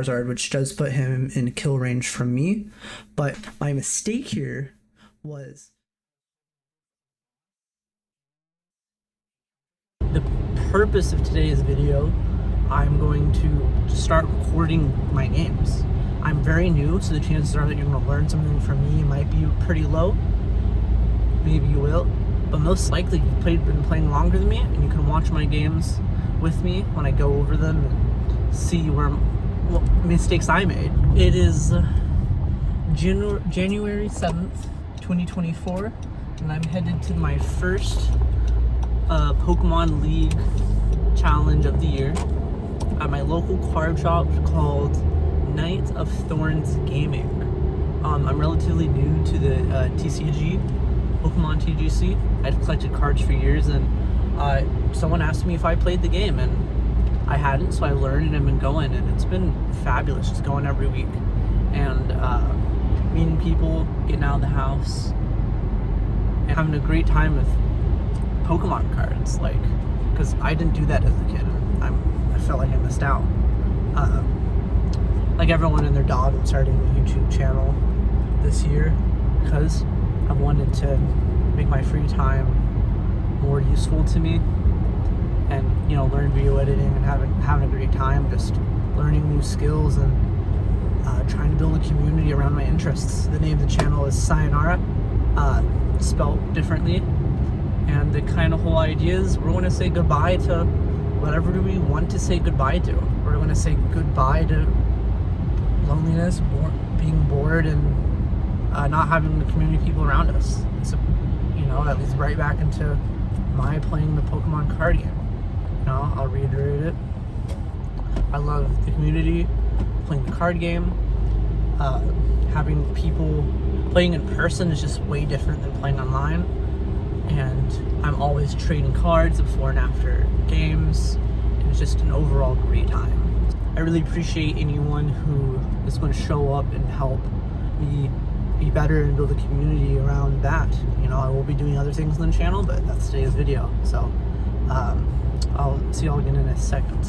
Charizard, which does put him in kill range from me. But my mistake here was the purpose of today's video. I'm going to start recording my games. I'm very new, so the chances are that you're going to learn something from me might be pretty low. Maybe you will, but most likely you've been playing longer than me, and you can watch my games with me when I go over them and see what mistakes I made. It is January 7th, 2024, and I'm headed to my first Pokemon League challenge of the year at my local card shop called Knight of Thorns Gaming. I'm relatively new to the TCG, Pokémon TGC. I've collected cards for years, and someone asked me if I played the game, and I hadn't, so I learned and I've been going, and it's been fabulous just going every week and meeting people, getting out of the house, and having a great time with Pokemon cards, because I didn't do that as a kid. I felt like I missed out. Like everyone and their dog, I'm starting a YouTube channel this year because I wanted to make my free time more useful to me, and learn video editing and having a great time, just learning new skills and trying to build a community around my interests. The name of the channel is Cyanara, spelled differently, and the kind of whole idea is we're going to say goodbye to whatever do we want to say goodbye to. We're going to say goodbye to loneliness, being bored, and not having the community people around us. So, that leads right back into my playing the Pokemon card game. I'll reiterate it. I love the community, playing the card game. Having people playing in person is just way different than playing online. And I'm always trading cards before and after games. It's just an overall great time. I really appreciate anyone who is going to show up and help me be better and build a community around that. I will be doing other things on the channel, but that's today's video. So I'll see y'all again in a second.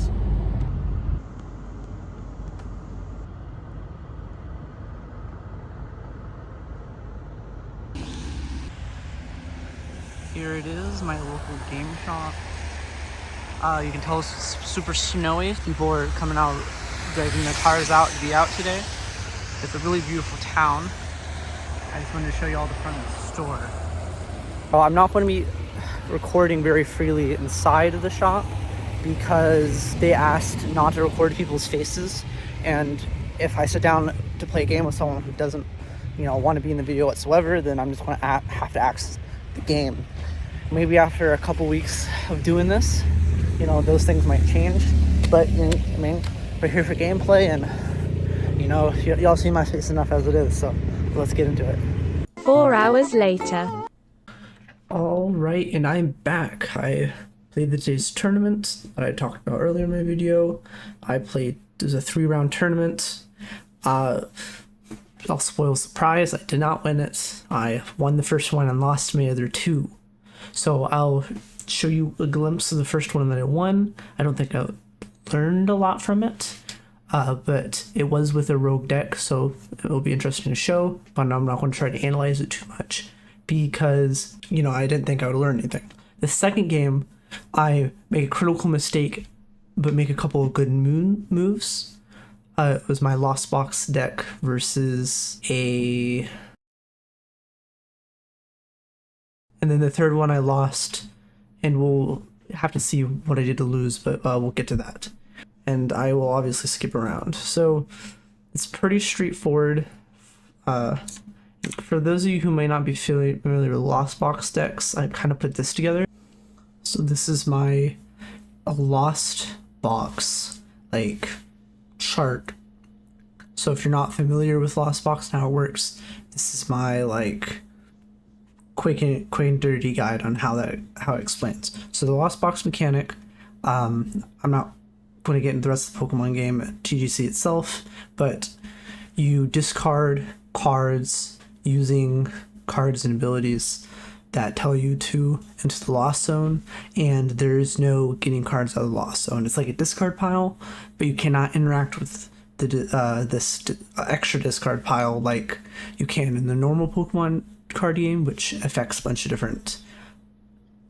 Here it is, my local game shop. You can tell it's super snowy. People are coming out, driving their cars out to be out today. It's a really beautiful town. I just wanted to show you all the front of the store. I'm not going to be recording very freely inside of the shop because they asked not to record people's faces, and if I sit down to play a game with someone who doesn't want to be in the video whatsoever, then I'm just going to have to access the game. Maybe after a couple weeks of doing this, those things might change, but we're here for gameplay, and y'all see my face enough as it is, so let's get into it. 4 hours later. Alright, and I'm back. I played today's tournament that I talked about earlier in my video. There's a 3-round tournament. I'll spoil the surprise, I did not win it. I won the first one and lost my other 2. So I'll show you a glimpse of the first one that I won. I don't think I learned a lot from it, but it was with a rogue deck, so it will be interesting to show, but I'm not going to try to analyze it too much because, I didn't think I would learn anything. The second game, I make a critical mistake, but make a couple of good moves. It was my Lost Box deck versus and then the third one I lost, and we'll have to see what I did to lose, but we'll get to that. And I will obviously skip around. So it's pretty straightforward. For those of you who may not be familiar with Lost Box decks, I kind of put this together. So this is my Lost Box chart. So if you're not familiar with Lost Box and how it works, this is my quick and dirty guide on how it explains. So the Lost Box mechanic, I'm not going to get into the rest of the Pokemon game TGC itself, but you discard cards using cards and abilities that tell you to enter the Lost Zone, and there's no getting cards out of the Lost Zone. It's like a discard pile, but you cannot interact with this extra discard pile like you can in the normal Pokemon card game, which affects a bunch of different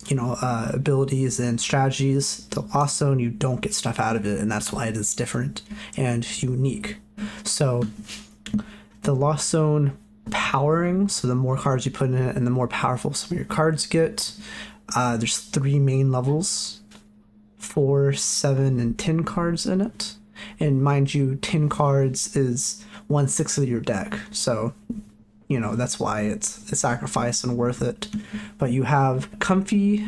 abilities and strategies. The Lost Zone, you don't get stuff out of it, and that's why it is different and unique. So the Lost Zone powering, so the more cards you put in it and the more powerful some of your cards get. There's 3 main levels, 4, 7, and 10 cards in it. And mind you, 10 cards is 1/6 of your deck. So, that's why it's a sacrifice and worth it. But you have Comfy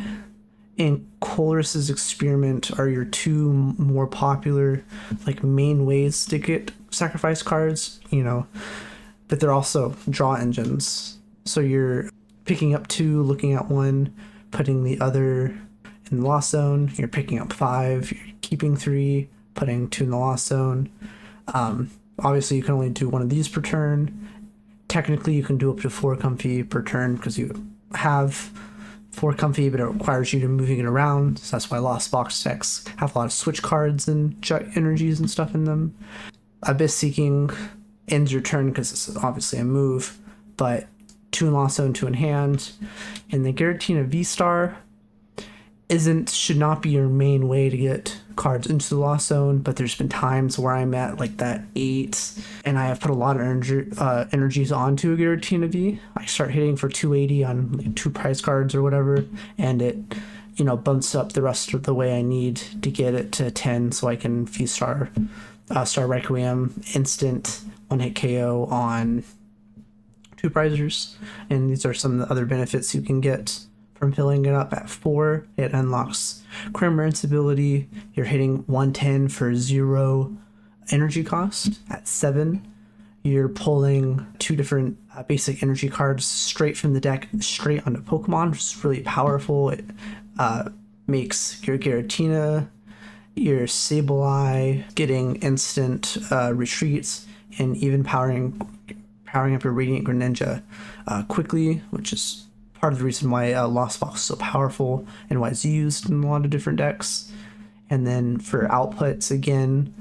and Colress's Experiment are your 2 more popular, main ways to get sacrifice cards, but they're also draw engines. So you're picking up 2, looking at 1, putting the other in the Lost Zone. You're picking up 5, you're keeping 3, putting 2 in the Lost Zone. Obviously, you can only do 1 of these per turn. Technically, you can do up to 4 Comfy per turn because you have 4 Comfy, but it requires you to moving it around. So that's why Lost Box decks have a lot of switch cards and energies and stuff in them. Abyss Seeking ends your turn because it's obviously a move, but 2 in Lost Zone, 2 in hand. And the Giratina V-Star should not be your main way to get cards into the Lost Zone, but there's been times where I'm at that 8 and I have put a lot of energies onto a Giratina V. I start hitting for 280 on 2 prize cards or whatever, and it bumps up the rest of the way I need to get it to 10 so I can V-Star Star Requiem instant 1-hit KO on 2 prizers. And these are some of the other benefits you can get from filling it up. At 4, it unlocks Crimmerant's ability. You're hitting 110 for 0 energy cost. At 7, you're pulling 2 different basic energy cards straight from the deck, straight onto Pokemon, which is really powerful. It makes your Giratina, your Sableye getting instant retreats, and even powering up your Radiant Greninja quickly, which is part of the reason why Lost Box is so powerful and why it's used in a lot of different decks. And then for outputs, again,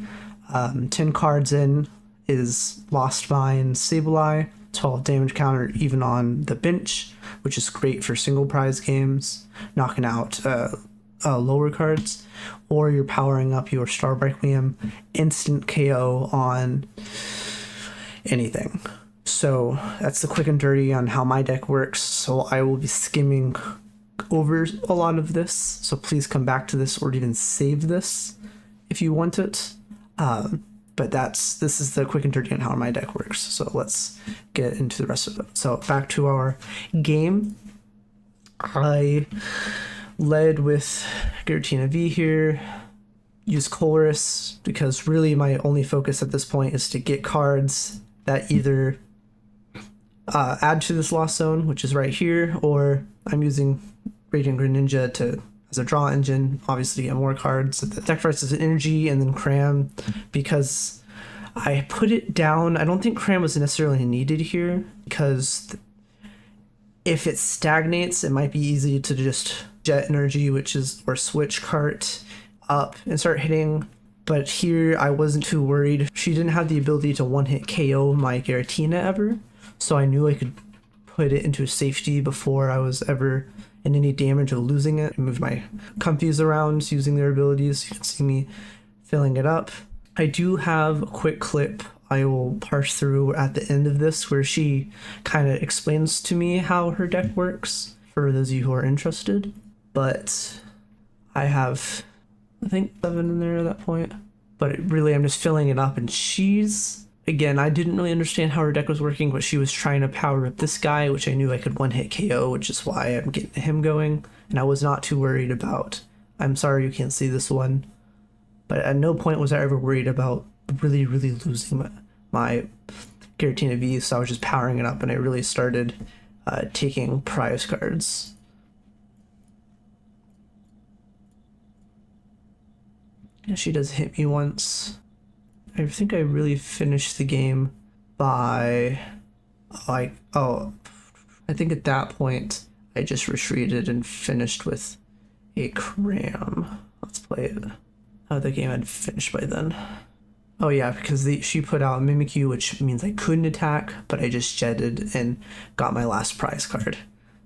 10 cards in is Lost Vine, Sableye, 12 damage counter even on the bench, which is great for single prize games, knocking out lower cards. Or you're powering up your Star Requiem, instant KO on anything. So that's the quick and dirty on how my deck works. So I will be skimming over a lot of this. So please come back to this or even save this if you want it. But this is the quick and dirty on how my deck works. So let's get into the rest of it. So back to our game. I led with Giratina V here. Use Colress because really my only focus at this point is to get cards that either add to this Lost Zone, which is right here, or I'm using Radiant Greninja as a draw engine, obviously to get more cards. The sacrifices energy and then Cram, because I put it down. I don't think Cram was necessarily needed here because if it stagnates, it might be easy to just Jet Energy, or switch cart up and start hitting. But here I wasn't too worried. She didn't have the ability to 1-hit KO my Giratina ever, so I knew I could put it into safety before I was ever in any damage of losing it. I moved my Comfies around using their abilities. You can see me filling it up. I do have a quick clip I will parse through at the end of this where she kind of explains to me how her deck works for those of you who are interested. But I have, I think, 7 in there at that point. But really, I'm just filling it up, and she's, again, I didn't really understand how her deck was working, but she was trying to power up this guy, which I knew I could 1-hit KO, which is why I'm getting him going. And I was not too worried about, I'm sorry you can't see this one, but at no point was I ever worried about really losing my Giratina V, so I was just powering it up, and I really started taking prize cards. Yeah, she does hit me once. I think I really finished the game by I think at that point I just retreated and finished with a Cram. Let's play it. Oh, the game had finished by then. Oh yeah, because she put out Mimikyu, which means I couldn't attack, but I just jetted and got my last prize card.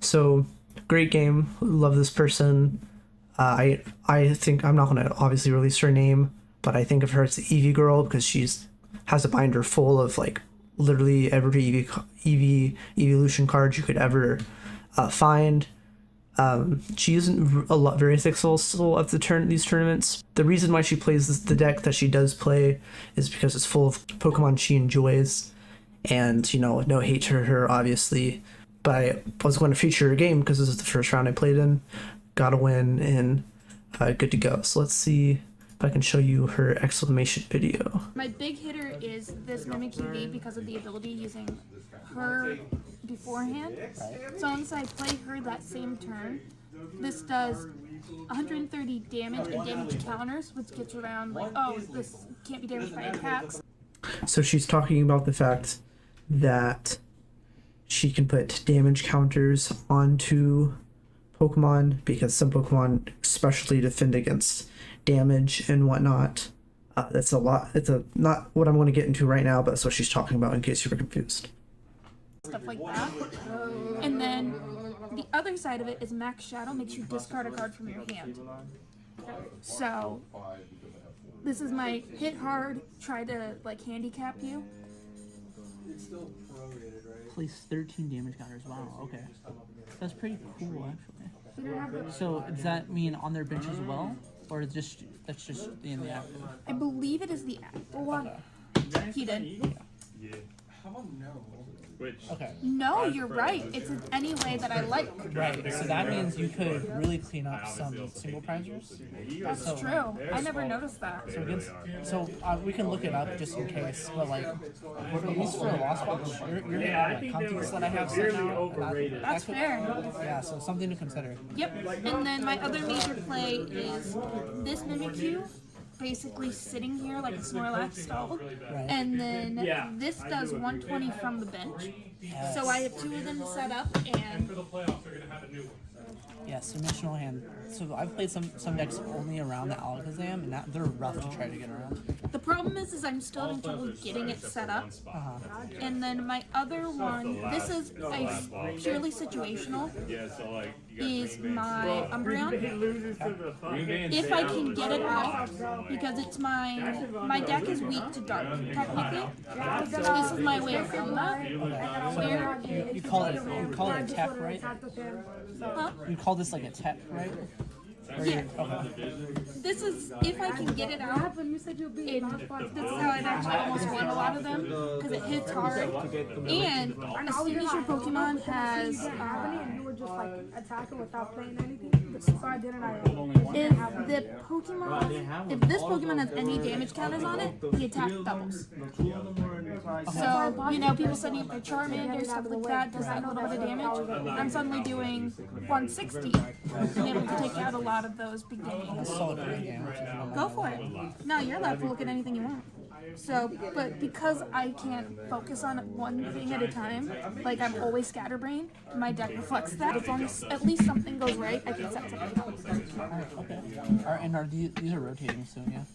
So great game. Love this person. I think I'm not gonna obviously release her name, but I think of her as the Eevee girl because has a binder full of like literally every Eevee evolution card you could ever find. She isn't very successful at these tournaments. The reason why she plays the deck that she does play is because it's full of Pokemon she enjoys, and no hate to her obviously, but I was going to feature her game because this is the first round I played in. Got a win and good to go. So let's see if I can show you her exclamation video. My big hitter is this Mimikyu V because of the ability using her beforehand. Right. So once I play her that same turn, this does 130 damage and damage counters, which gets around like, oh, this can't be damaged by attacks. So she's talking about the fact that she can put damage counters onto Pokemon because some Pokemon especially defend against damage and whatnot. That's a lot. It's not what I'm going to get into right now, but that's what she's talking about in case you were confused. Stuff like that. And then the other side of it is Max Shadow makes you discard a card from your hand. So this is my hit hard, try to like handicap you. Place 13 damage counters. Wow, okay. That's pretty cool actually. So does that mean on their bench as well? Or that's just in the active? I believe it is the active one. He did. Yeah. How about no? Okay. No, you're right. It's in any way that I like. Right. So that means you could really clean up some single prizers. That's true. I never noticed that. So we can look it up just in case. But like, at least for a Lost Box, you're the counties that I have sent out. That's fair. Yeah. So something to consider. Yep. And then my other major play is this Mimikyu, basically sitting here like a Snorlax stalled, and then this does 120 from the bench. Yes. So I have two of them set up, and yeah, submissional hand. So I've played some decks only around the Alakazam, and they're rough to try to get around. the problem is I'm still having trouble getting it set up. And then my other one, this is a purely situational, is my Umbreon. If I can get it out, because it's my deck is weak to dark, technically. So this is my way around that. Where You call it a tech, right? huh? You call this like a tech, right? Yeah. This is, if I can get it out, this is how I've actually almost won a lot of them, because it hits hard. And as soon as your Pokemon has, you were just like attacking without playing anything. So I didn't. if this Pokemon has any damage counters on it, the attack doubles. So, people setting up their Charmander, stuff like that, does that little bit of damage. I'm suddenly doing 160 and able to take out a lot of those big games. Go for it. No, you're allowed to look at anything you want. So, but because I can't focus on one thing at a time, like I'm always scatterbrained, my deck reflects that. As long as at least something goes right, I can set something up. Okay. And are these are rotating soon, yeah?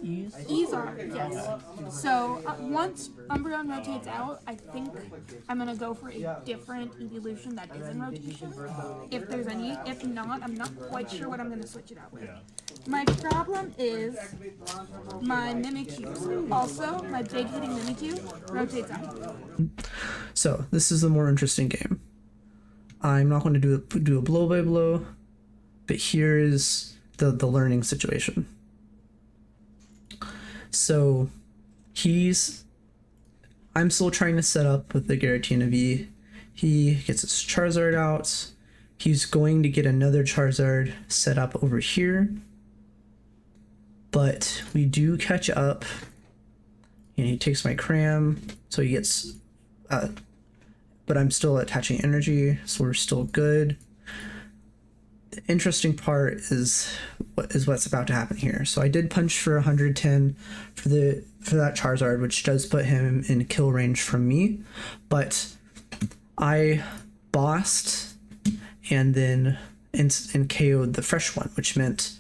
Ease are, yes. So once Umbreon rotates out, I think I'm gonna go for a different evolution that is in rotation. If there's any, if not, I'm not quite sure what I'm gonna switch it out with. My problem is my Mimikyu. Also, my big hitting Mimikyu rotates out. So this is the more interesting game. I'm not going to do a blow by blow, but here is the learning situation. So I'm still trying to set up with the Giratina V. He gets his Charizard out. He's going to get another Charizard set up over here. But we do catch up. And he takes my Cram. So he gets... but I'm still attaching energy, so we're still good. The interesting part is what's about to happen here. So I did punch for 110 for that Charizard, which does put him in kill range from me, but I bossed and then and KO'd the fresh one, which meant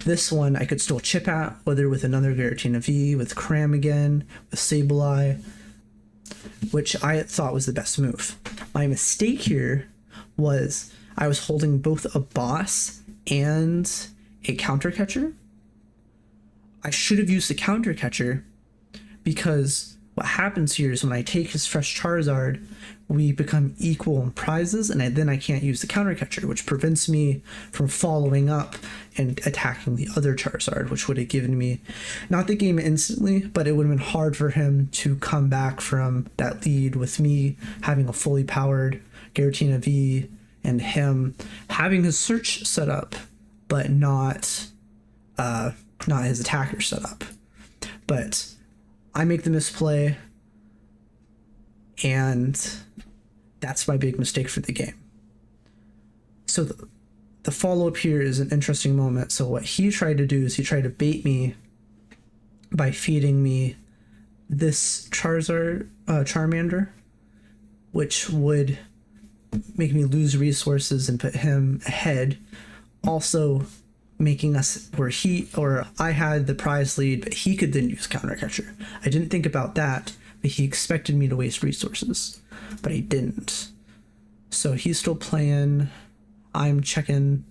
This one I could still chip at, whether with another Giratina V, with Cram again, with Sableye, which I thought was the best move. My mistake here was I was holding both a boss and a counter catcher. I should have used the counter catcher, because what happens here is when I take his fresh Charizard, we become equal in prizes, and then I can't use the counter catcher, which prevents me from following up and attacking the other Charizard, which would have given me not the game instantly, but it would have been hard for him to come back from that lead with me having a fully powered Giratina V and him having his search set up, but not his attacker set up. But I make the misplay, and that's my big mistake for the game. So the follow-up here is an interesting moment. So what he tried to do is he tried to bait me by feeding me this Charmander, which would make me lose resources and put him ahead, also making us where I had the prize lead, but he could then use counter catcher. I didn't think about that, but he expected me to waste resources, but I didn't. So he's still playing. I'm checking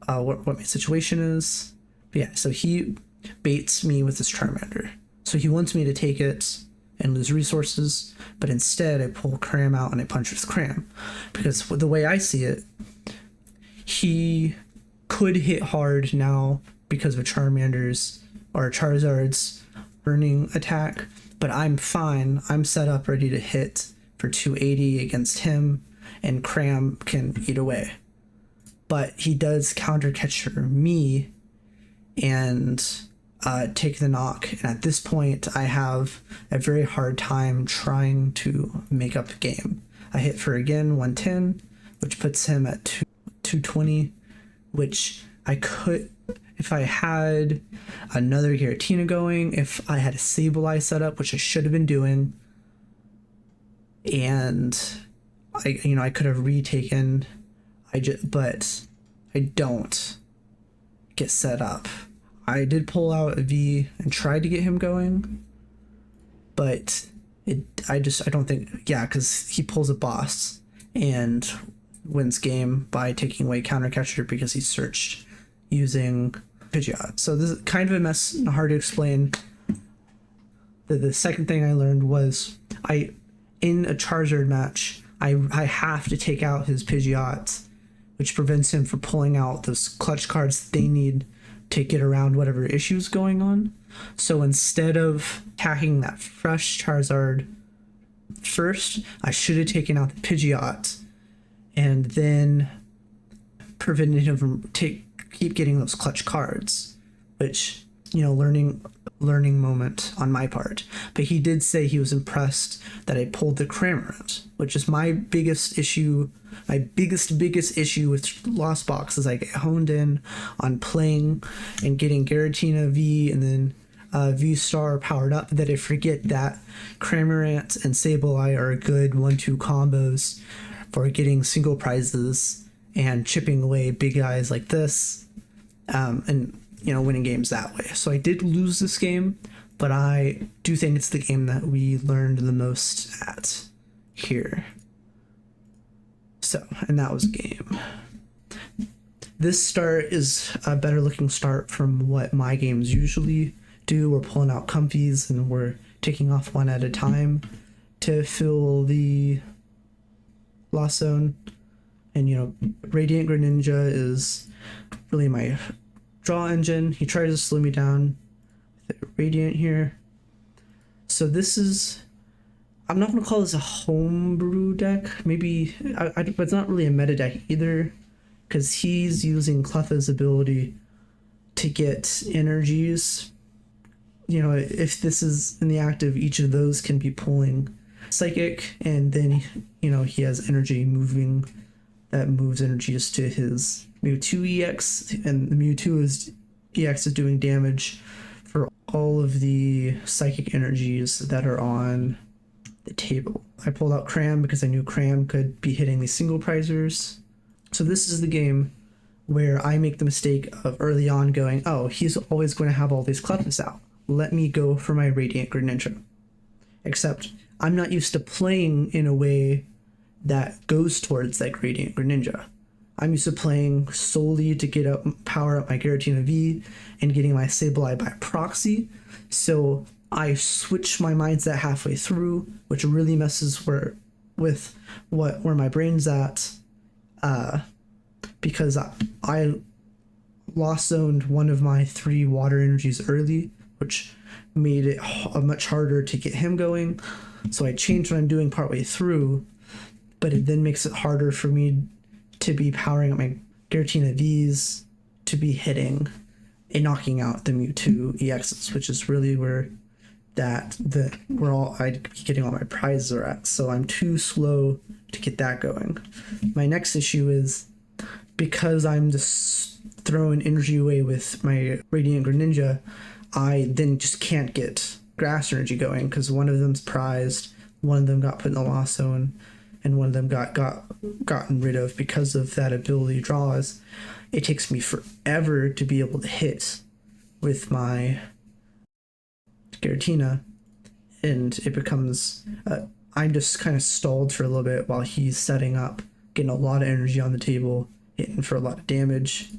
what my situation is. But yeah, so he baits me with this Charmander. So he wants me to take it and lose resources, but instead I pull Cram out and I punch with Cram, because the way I see it, he could hit hard now because of Charmander's or Charizard's burning attack, but I'm fine. I'm set up ready to hit for 280 against him, and Cram can eat away. But he does counter catcher me and take the knock, and at this point I have a very hard time trying to make up the game. I hit for again 110, which puts him at 220, which I could, if I had another Giratina going, if I had a Sableye set up, which I should have been doing, and I could have retaken, but I don't get set up. I did pull out a V and tried to get him going, but I don't think, yeah, because he pulls a boss and wins game by taking away counter catcher because he searched using Pidgeot. So this is kind of a mess and hard to explain. The second thing I learned was in a Charizard match, I have to take out his Pidgeot, which prevents him from pulling out those clutch cards they need to get around whatever issues going on. So instead of attacking that fresh Charizard first, I should have taken out the Pidgeot and then prevented him from keep getting those clutch cards, which, learning moment on my part. But he did say he was impressed that I pulled the Cramorant, which is my biggest issue. My biggest issue with Lost Box is I get honed in on playing and getting Giratina V and then V-Star powered up, that I forget that Cramorant and Sableye are good 1-2 combos for getting single prizes and chipping away big guys like this, and winning games that way. So I did lose this game, but I do think it's the game that we learned the most at here. So, and that was a game. This start is a better looking start from what my games usually do. We're pulling out comfies and we're taking off one at a time to fill the lost zone. And Radiant Greninja is really my draw engine. He tries to slow me down with Radiant here. So this is, I'm not going to call this a homebrew deck. Maybe, but it's not really a meta deck either, because he's using Cleffa's ability to get energies. If this is in the active, each of those can be pulling Psychic, and then, he has energy moving, that moves energies to his Mewtwo EX, and the Mewtwo EX is doing damage for all of the psychic energies that are on the table. I pulled out Cram because I knew Cram could be hitting these single prizers. So this is the game where I make the mistake of early on going, oh, he's always going to have all these clefts out. Let me go for my Radiant Greninja. Except I'm not used to playing in a way that goes towards that Radiant Greninja. I'm used to playing solely to get up, power up my Giratina V and getting my Sableye by proxy. So I switch my mindset halfway through, which really messes where my brain's at. Because I lost zoned one of my 3 water energies early, which made it much harder to get him going. So I changed what I'm doing partway through, but it then makes it harder for me to be powering up my Giratina Vs to be hitting and knocking out the Mewtwo EXs, which is really where I'd be getting all my prizes are at. So I'm too slow to get that going. My next issue is because I'm just throwing energy away with my Radiant Greninja, I then just can't get grass energy going because one of them's prized, one of them got put in the lost zone, and one of them gotten rid of because of that ability draws. It takes me forever to be able to hit with my Giratina, and it becomes I'm just kind of stalled for a little bit while he's setting up, getting a lot of energy on the table, hitting for a lot of damage.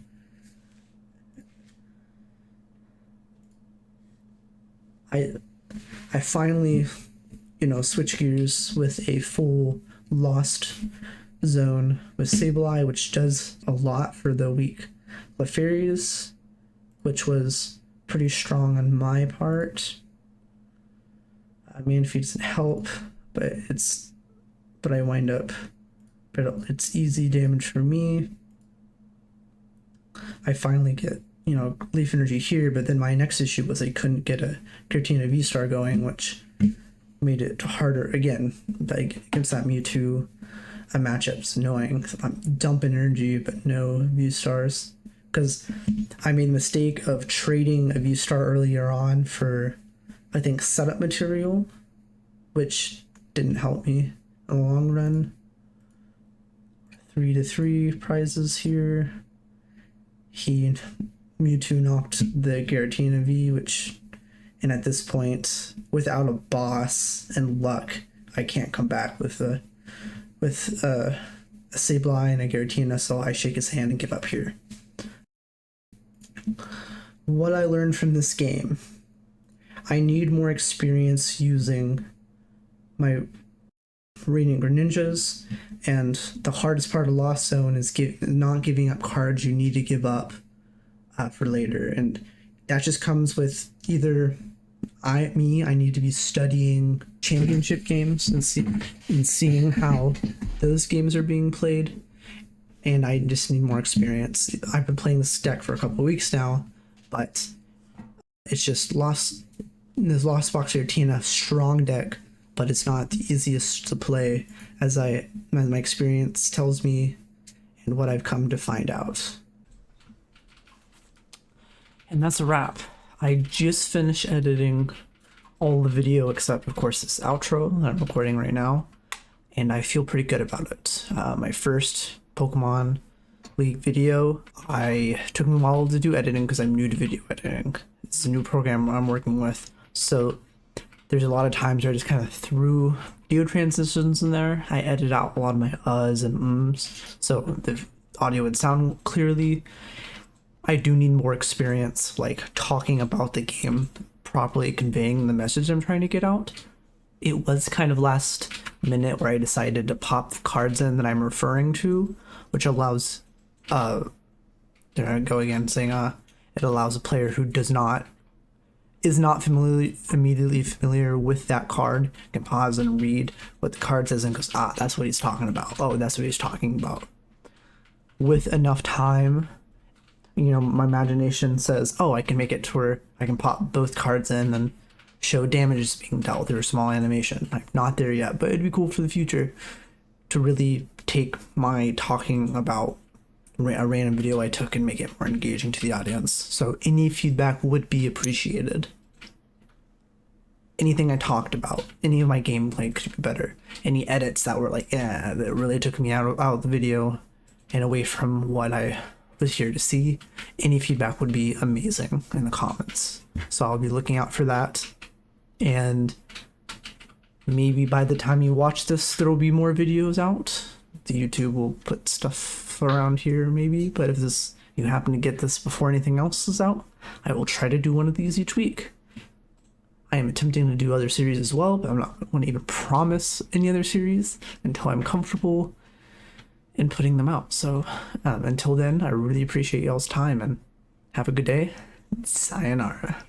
I finally, switch gears with a full lost zone with Sableye, which does a lot for the weak Lefarius, which was pretty strong on my part. Manaphy doesn't help, but it's easy damage for me. I finally get leaf energy here, but then my next issue was I couldn't get a Giratina V-Star going, which made it harder again. Against that Mewtwo, a matchup's annoying. I'm dumping energy, but no V-Stars, because I made the mistake of trading a V-Star earlier on for, I think, setup material, which didn't help me in the long run. 3-3 prizes here. Mewtwo knocked the Giratina V, and at this point, without a boss and luck, I can't come back with a Sableye and a Giratina, so I shake his hand and give up here. What I learned from this game: I need more experience using my Radiant Greninjas, and the hardest part of Lost Zone is not giving up cards you need to give up for later, and that just comes with either I need to be studying championship games and seeing how those games are being played, and I just need more experience. I've been playing this deck for a couple of weeks now, but it's just this Lost Box Giratina strong deck, but it's not the easiest to play as my experience tells me and what I've come to find out. And that's a wrap. I just finished editing all the video except, of course, this outro that I'm recording right now, and I feel pretty good about it. My first Pokemon League video, I took me a while to do editing because I'm new to video editing. It's a new program I'm working with, so there's a lot of times where I just kind of threw video transitions in there. I edited out a lot of my uhs and ums, so the audio would sound clearly. I do need more experience, like talking about the game, properly conveying the message I'm trying to get out. It was kind of last minute where I decided to pop the cards in that I'm referring to, which allows, there I go again saying, it allows a player who is not immediately familiar with that card can pause and read what the card says and goes, that's what he's talking about. Oh, that's what he's talking about. With enough time, my imagination says, I can make it to where I can pop both cards in and show damages being dealt through a small animation. I'm not there yet, but it'd be cool for the future to really take my talking about a random video I took and make it more engaging to the audience. So any feedback would be appreciated. Anything I talked about, any of my gameplay could be better. Any edits that were that really took me out of the video and away from what I was here to see. Any feedback would be amazing in the comments. So I'll be looking out for that. And maybe by the time you watch this, there will be more videos out. The YouTube will put stuff around here maybe, but if you happen to get this before anything else is out, I will try to do one of these each week. I am attempting to do other series as well, but I'm not going to even promise any other series until I'm comfortable in putting them out. So until then, I really appreciate y'all's time and have a good day. Sayonara.